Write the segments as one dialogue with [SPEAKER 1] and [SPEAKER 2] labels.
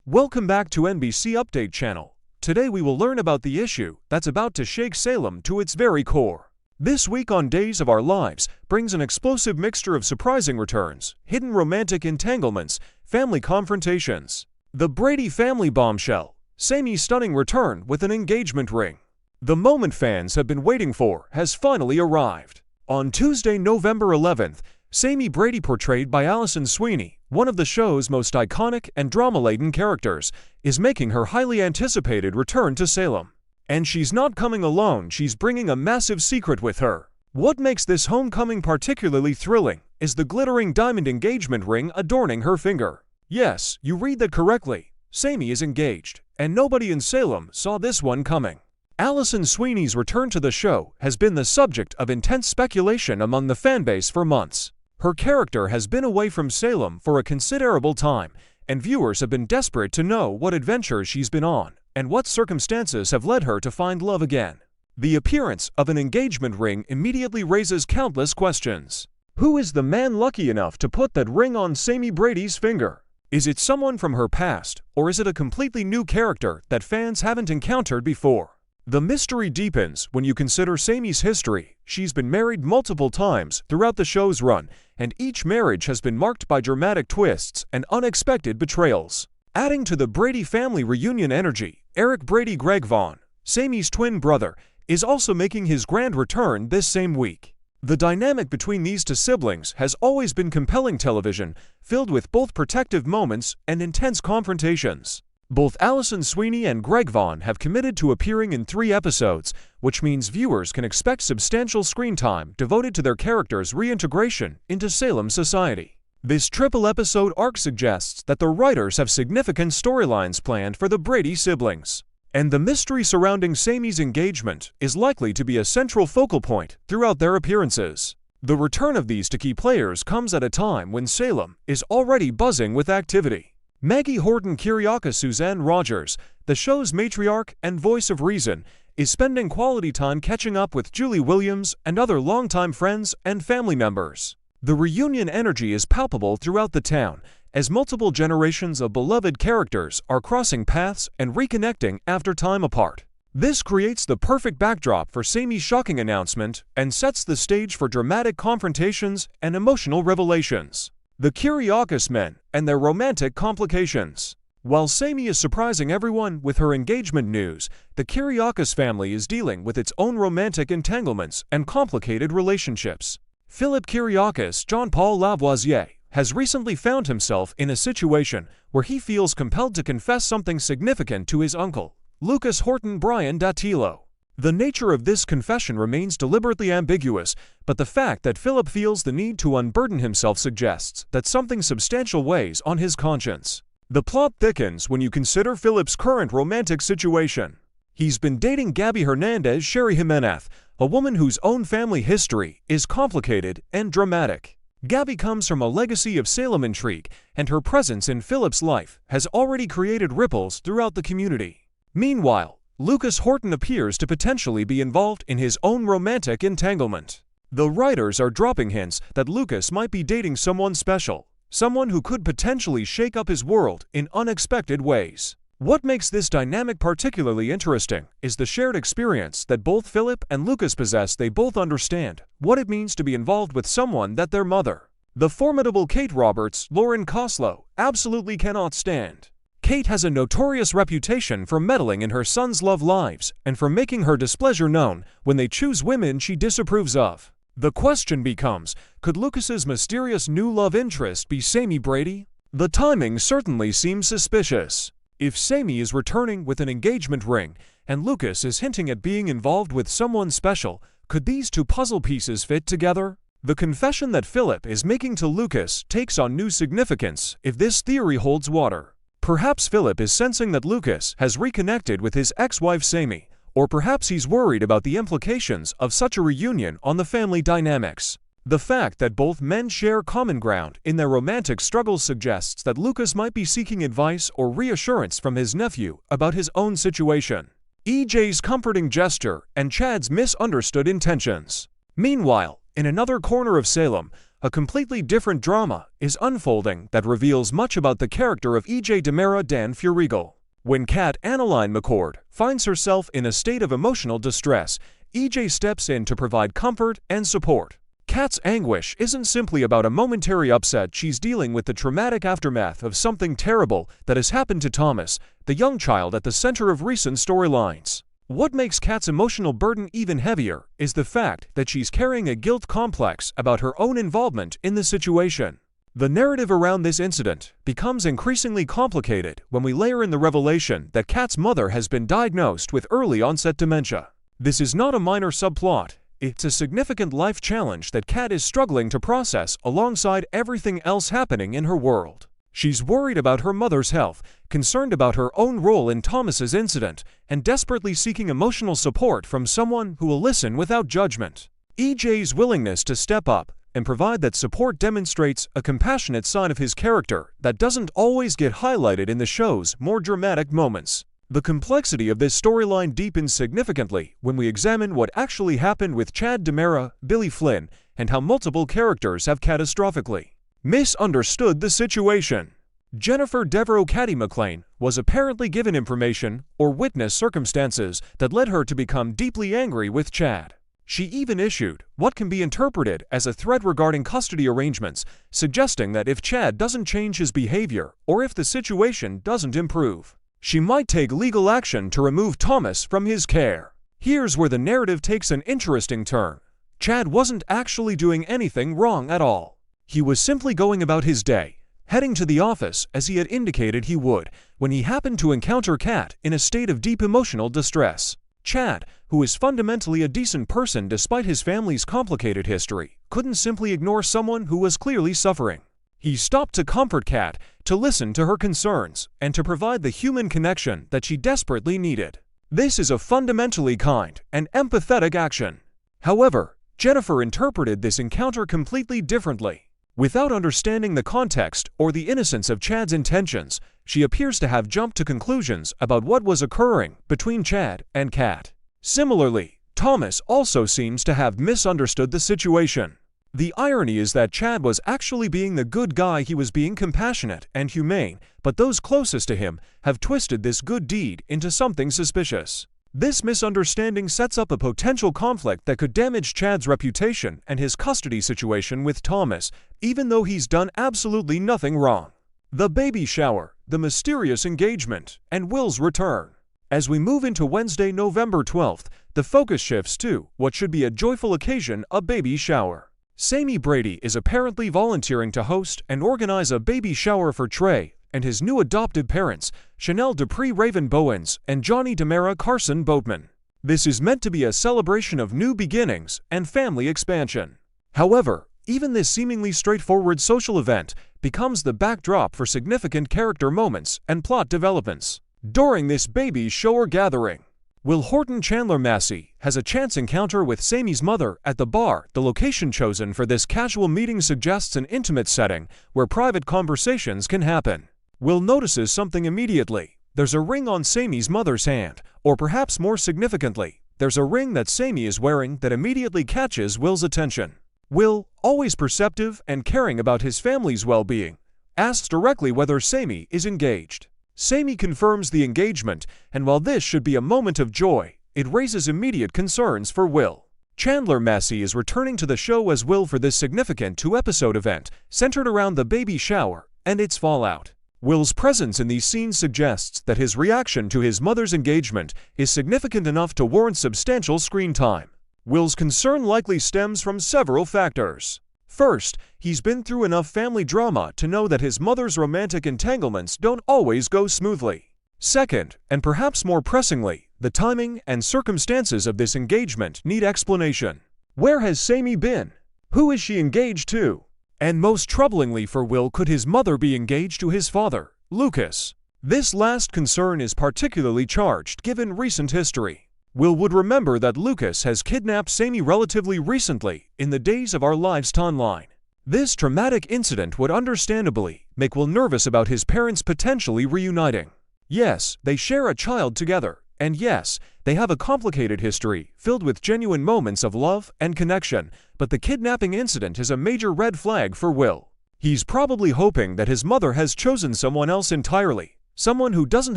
[SPEAKER 1] Welcome back to NBC Update channel. Today we will learn about the issue that's about to shake Salem to its very core. This week on Days of Our Lives brings an explosive mixture of surprising returns, hidden romantic entanglements, family confrontations. The Brady family bombshell, Samy's stunning return with an engagement ring. The moment fans have been waiting for has finally arrived. On Tuesday, November 11th, Samy Brady, portrayed by Alison Sweeney, one of the show's most iconic and drama-laden characters, is making her highly anticipated return to Salem. And she's not coming alone, she's bringing a massive secret with her. What makes this homecoming particularly thrilling is the glittering diamond engagement ring adorning her finger. Yes, you read that correctly. Samy is engaged, and nobody in Salem saw this one coming. Alison Sweeney's return to the show has been the subject of intense speculation among the fanbase for months. Her character has been away from Salem for a considerable time, and viewers have been desperate to know what adventures she's been on and what circumstances have led her to find love again. The appearance of an engagement ring immediately raises countless questions. Who is the man lucky enough to put that ring on Samy Brady's finger? Is it someone from her past, or is it a completely new character that fans haven't encountered before? The mystery deepens when you consider Samy's history. She's been married multiple times throughout the show's run, and each marriage has been marked by dramatic twists and unexpected betrayals. Adding to the Brady family reunion energy, Eric Brady, Greg Vaughn, Samy's twin brother, is also making his grand return this same week. The dynamic between these two siblings has always been compelling television, filled with both protective moments and intense confrontations. Both Alison Sweeney and Greg Vaughn have committed to appearing in 3 episodes, which means viewers can expect substantial screen time devoted to their characters' reintegration into Salem society. This triple-episode arc suggests that the writers have significant storylines planned for the Brady siblings, and the mystery surrounding Samy's engagement is likely to be a central focal point throughout their appearances. The return of these two key players comes at a time when Salem is already buzzing with activity. Maggie Horton-Kiriakis Suzanne Rogers, the show's matriarch and voice of reason, is spending quality time catching up with Julie Williams and other longtime friends and family members. The reunion energy is palpable throughout the town, as multiple generations of beloved characters are crossing paths and reconnecting after time apart. This creates the perfect backdrop for Samy's shocking announcement and sets the stage for dramatic confrontations and emotional revelations. The Kiriakis men and their romantic complications. While Samy is surprising everyone with her engagement news, the Kiriakis family is dealing with its own romantic entanglements and complicated relationships. Philip Kiriakis, Jean-Paul Lavoisier, has recently found himself in a situation where he feels compelled to confess something significant to his uncle, Lucas Horton Brian Dattilo. The nature of this confession remains deliberately ambiguous, but the fact that Philip feels the need to unburden himself suggests that something substantial weighs on his conscience. The plot thickens when you consider Philip's current romantic situation. He's been dating Gabby Hernandez Sherry Jimenez, a woman whose own family history is complicated and dramatic. Gabby comes from a legacy of Salem intrigue, and her presence in Philip's life has already created ripples throughout the community. Meanwhile, Lucas Horton appears to potentially be involved in his own romantic entanglement. The writers are dropping hints that Lucas might be dating someone special, someone who could potentially shake up his world in unexpected ways. What makes this dynamic particularly interesting is the shared experience that both Philip and Lucas possess. They both understand what it means to be involved with someone that their mother, the formidable Kate Roberts, Lauren Koslow, absolutely cannot stand. Kate has a notorious reputation for meddling in her sons' love lives and for making her displeasure known when they choose women she disapproves of. The question becomes, could Lucas's mysterious new love interest be Samy Brady? The timing certainly seems suspicious. If Samy is returning with an engagement ring and Lucas is hinting at being involved with someone special, could these two puzzle pieces fit together? The confession that Philip is making to Lucas takes on new significance if this theory holds water. Perhaps Philip is sensing that Lucas has reconnected with his ex-wife Samy, or perhaps he's worried about the implications of such a reunion on the family dynamics. The fact that both men share common ground in their romantic struggles suggests that Lucas might be seeking advice or reassurance from his nephew about his own situation. EJ's comforting gesture and Chad's misunderstood intentions. Meanwhile, in another corner of Salem, a completely different drama is unfolding that reveals much about the character of E.J. Demera Dan Furigal. When Kat Annaline McCord finds herself in a state of emotional distress, E.J. steps in to provide comfort and support. Kat's anguish isn't simply about a momentary upset. She's dealing with the traumatic aftermath of something terrible that has happened to Thomas, the young child at the center of recent storylines. What makes Kat's emotional burden even heavier is the fact that she's carrying a guilt complex about her own involvement in the situation. The narrative around this incident becomes increasingly complicated when we layer in the revelation that Kat's mother has been diagnosed with early-onset dementia. This is not a minor subplot. It's a significant life challenge that Kat is struggling to process alongside everything else happening in her world. She's worried about her mother's health, concerned about her own role in Thomas's incident, and desperately seeking emotional support from someone who will listen without judgment. EJ's willingness to step up and provide that support demonstrates a compassionate side of his character that doesn't always get highlighted in the show's more dramatic moments. The complexity of this storyline deepens significantly when we examine what actually happened with Chad Demera, Billy Flynn, and how multiple characters have catastrophically misunderstood the situation. Jennifer Devereaux Caddy McLean was apparently given information or witnessed circumstances that led her to become deeply angry with Chad. She even issued what can be interpreted as a threat regarding custody arrangements, suggesting that if Chad doesn't change his behavior or if the situation doesn't improve, she might take legal action to remove Thomas from his care. Here's where the narrative takes an interesting turn. Chad wasn't actually doing anything wrong at all. He was simply going about his day, heading to the office as he had indicated he would, when he happened to encounter Kat in a state of deep emotional distress. Chad, who is fundamentally a decent person despite his family's complicated history, couldn't simply ignore someone who was clearly suffering. He stopped to comfort Kat, to listen to her concerns, and to provide the human connection that she desperately needed. This is a fundamentally kind and empathetic action. However, Jennifer interpreted this encounter completely differently. Without understanding the context or the innocence of Chad's intentions, she appears to have jumped to conclusions about what was occurring between Chad and Kat. Similarly, Thomas also seems to have misunderstood the situation. The irony is that Chad was actually being the good guy. He was being compassionate and humane, but those closest to him have twisted this good deed into something suspicious. This misunderstanding sets up a potential conflict that could damage Chad's reputation and his custody situation with Thomas, even though he's done absolutely nothing wrong. The baby shower, the mysterious engagement, and Will's return. As we move into Wednesday, November 12th, the focus shifts to what should be a joyful occasion, a baby shower. Sammy Brady is apparently volunteering to host and organize a baby shower for Trey and his new adoptive parents, Chanel Dupree Raven Bowens and Johnny Demera Carson Boatman. This is meant to be a celebration of new beginnings and family expansion. However, even this seemingly straightforward social event becomes the backdrop for significant character moments and plot developments. During this baby shower gathering, Will Horton Chandler Massey has a chance encounter with Sammy's mother at the bar. The location chosen for this casual meeting suggests an intimate setting where private conversations can happen. Will notices something immediately. There's a ring on Sammy's mother's hand, or perhaps more significantly, there's a ring that Sammy is wearing that immediately catches Will's attention. Will, always perceptive and caring about his family's well-being, asks directly whether Sammy is engaged. Sammy confirms the engagement, and while this should be a moment of joy, it raises immediate concerns for Will. Chandler Massey is returning to the show as Will for this significant two-episode event centered around the baby shower and its fallout. Will's presence in these scenes suggests that his reaction to his mother's engagement is significant enough to warrant substantial screen time. Will's concern likely stems from several factors. First, he's been through enough family drama to know that his mother's romantic entanglements don't always go smoothly. Second, and perhaps more pressingly, the timing and circumstances of this engagement need explanation. Where has Sammy been? Who is she engaged to? And most troublingly for Will, could his mother be engaged to his father, Lucas? This last concern is particularly charged given recent history. Will would remember that Lucas has kidnapped Sammy relatively recently in the Days of Our Lives timeline. This traumatic incident would understandably make Will nervous about his parents potentially reuniting. Yes, they share a child together, And yes, they have a complicated history, filled with genuine moments of love and connection, but the kidnapping incident is a major red flag for Will. He's probably hoping that his mother has chosen someone else entirely, someone who doesn't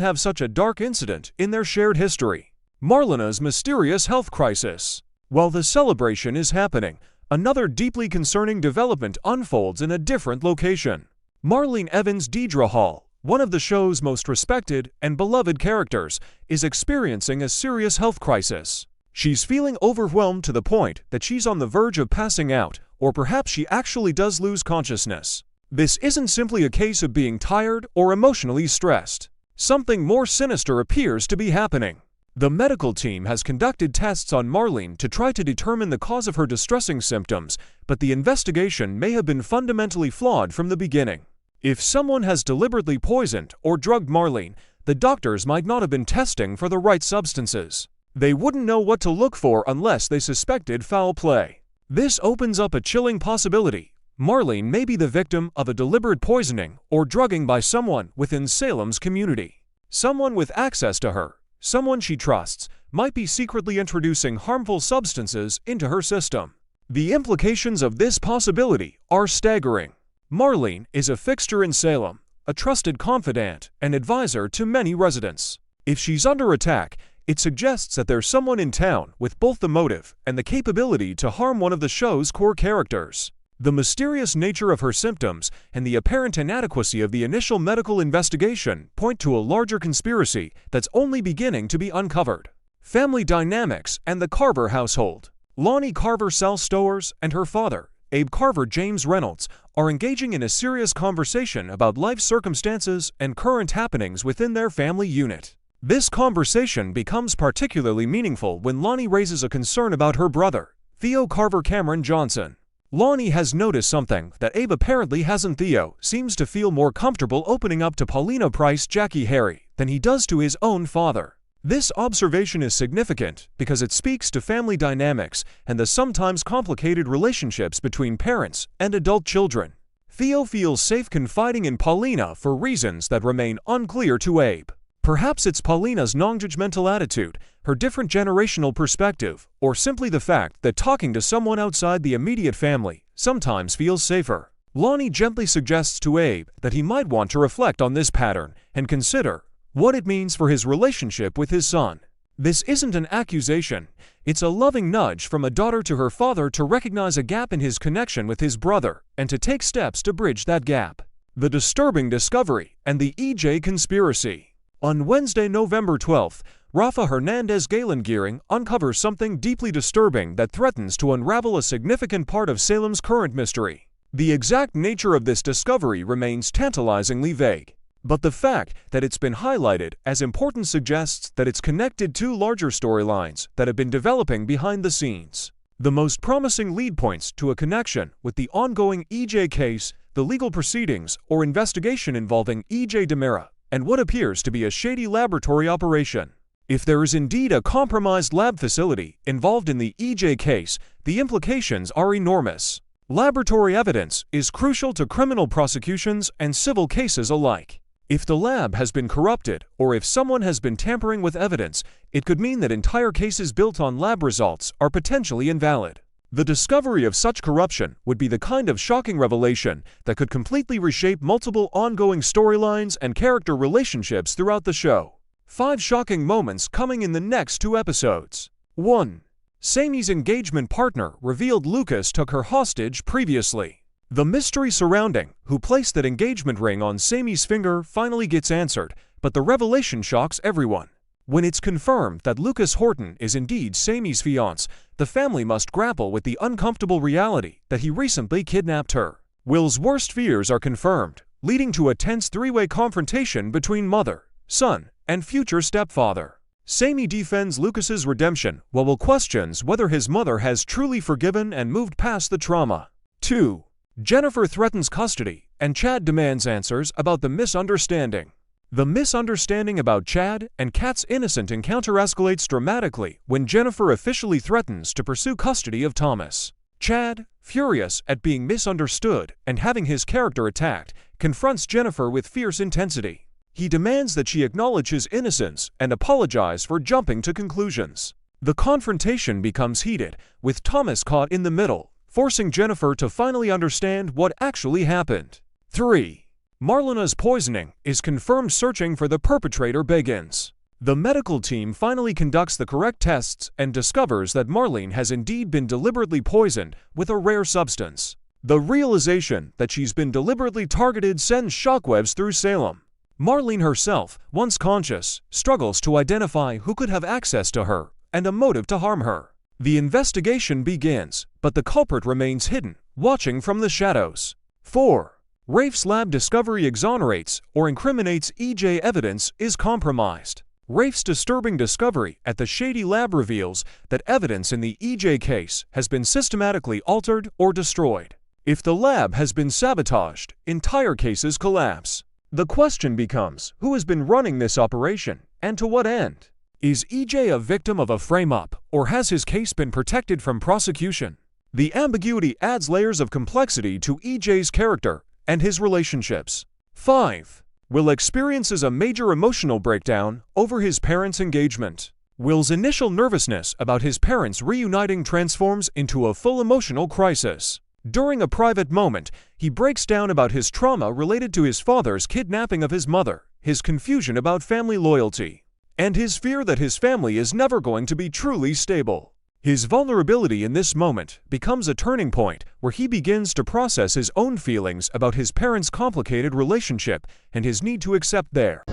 [SPEAKER 1] have such a dark incident in their shared history. Marlena's mysterious health crisis. While the celebration is happening, another deeply concerning development unfolds in a different location. Marlene Evans' Deidre Hall, one of the show's most respected and beloved characters, is experiencing a serious health crisis. She's feeling overwhelmed to the point that she's on the verge of passing out, or perhaps she actually does lose consciousness. This isn't simply a case of being tired or emotionally stressed. Something more sinister appears to be happening. The medical team has conducted tests on Marlene to try to determine the cause of her distressing symptoms, but the investigation may have been fundamentally flawed from the beginning. If someone has deliberately poisoned or drugged Marlene, the doctors might not have been testing for the right substances. They wouldn't know what to look for unless they suspected foul play. This opens up a chilling possibility. Marlene may be the victim of a deliberate poisoning or drugging by someone within Salem's community. Someone with access to her, someone she trusts, might be secretly introducing harmful substances into her system. The implications of this possibility are staggering. Marlene is a fixture in Salem, a trusted confidant and advisor to many residents. If she's under attack, it suggests that there's someone in town with both the motive and the capability to harm one of the show's core characters. The mysterious nature of her symptoms and the apparent inadequacy of the initial medical investigation point to a larger conspiracy that's only beginning to be uncovered. Family dynamics and the Carver household. Lonnie Carver Sal Stowers and her father, Abe Carver James Reynolds, are engaging in a serious conversation about life circumstances and current happenings within their family unit. This conversation becomes particularly meaningful when Lonnie raises a concern about her brother, Theo Carver Cameron Johnson. Lonnie has noticed something that Abe apparently hasn't. Theo seems to feel more comfortable opening up to Paulina Price Jackie Harry than he does to his own father. This observation is significant because it speaks to family dynamics and the sometimes complicated relationships between parents and adult children. Theo feels safe confiding in Paulina for reasons that remain unclear to Abe. Perhaps it's Paulina's non-judgmental attitude, her different generational perspective, or simply the fact that talking to someone outside the immediate family sometimes feels safer. Lonnie gently suggests to Abe that he might want to reflect on this pattern and consider what it means for his relationship with his son. This isn't an accusation, it's a loving nudge from a daughter to her father to recognize a gap in his connection with his brother and to take steps to bridge that gap. The disturbing discovery and the EJ conspiracy. On Wednesday, November 12th, Rafa Hernandez Galen-Gearing uncovers something deeply disturbing that threatens to unravel a significant part of Salem's current mystery. The exact nature of this discovery remains tantalizingly vague, but the fact that it's been highlighted as important suggests that it's connected to larger storylines that have been developing behind the scenes. The most promising lead points to a connection with the ongoing EJ case, the legal proceedings or investigation involving EJ DiMera, and what appears to be a shady laboratory operation. If there is indeed a compromised lab facility involved in the EJ case, the implications are enormous. Laboratory evidence is crucial to criminal prosecutions and civil cases alike. If the lab has been corrupted, or if someone has been tampering with evidence, it could mean that entire cases built on lab results are potentially invalid. The discovery of such corruption would be the kind of shocking revelation that could completely reshape multiple ongoing storylines and character relationships throughout the show. 5 shocking moments coming in the next 2 episodes. 1. Samy's engagement partner revealed Lucas took her hostage previously. The mystery surrounding who placed that engagement ring on Samy's finger finally gets answered, but the revelation shocks everyone. When it's confirmed that Lucas Horton is indeed Samy's fiancé, the family must grapple with the uncomfortable reality that he recently kidnapped her. Will's worst fears are confirmed, leading to a tense 3-way confrontation between mother, son, and future stepfather. Samy defends Lucas's redemption, while Will questions whether his mother has truly forgiven and moved past the trauma. 2. Jennifer threatens custody, and Chad demands answers about the misunderstanding. The misunderstanding about Chad and Kat's innocent encounter escalates dramatically when Jennifer officially threatens to pursue custody of Thomas. Chad, furious at being misunderstood and having his character attacked, confronts Jennifer with fierce intensity. He demands that she acknowledge his innocence and apologize for jumping to conclusions. The confrontation becomes heated, with Thomas caught in the middle, forcing Jennifer to finally understand what actually happened. 3. Marlena's poisoning is confirmed. Searching for the perpetrator begins. The medical team finally conducts the correct tests and discovers that Marlene has indeed been deliberately poisoned with a rare substance. The realization that she's been deliberately targeted sends shockwaves through Salem. Marlene herself, once conscious, struggles to identify who could have access to her and a motive to harm her. The investigation begins, but the culprit remains hidden, watching from the shadows. 4. Rafe's lab discovery exonerates or incriminates EJ. Evidence is compromised. Rafe's disturbing discovery at the shady lab reveals that evidence in the EJ case has been systematically altered or destroyed. If the lab has been sabotaged, entire cases collapse. The question becomes, who has been running this operation, and to what end? Is EJ a victim of a frame-up, or has his case been protected from prosecution? The ambiguity adds layers of complexity to EJ's character and his relationships. 5. Will experiences a major emotional breakdown over his parents' engagement. Will's initial nervousness about his parents reuniting transforms into a full emotional crisis. During a private moment, he breaks down about his trauma related to his father's kidnapping of his mother, his confusion about family loyalty, and his fear that his family is never going to be truly stable. His vulnerability in this moment becomes a turning point where he begins to process his own feelings about his parents' complicated relationship and his need to accept their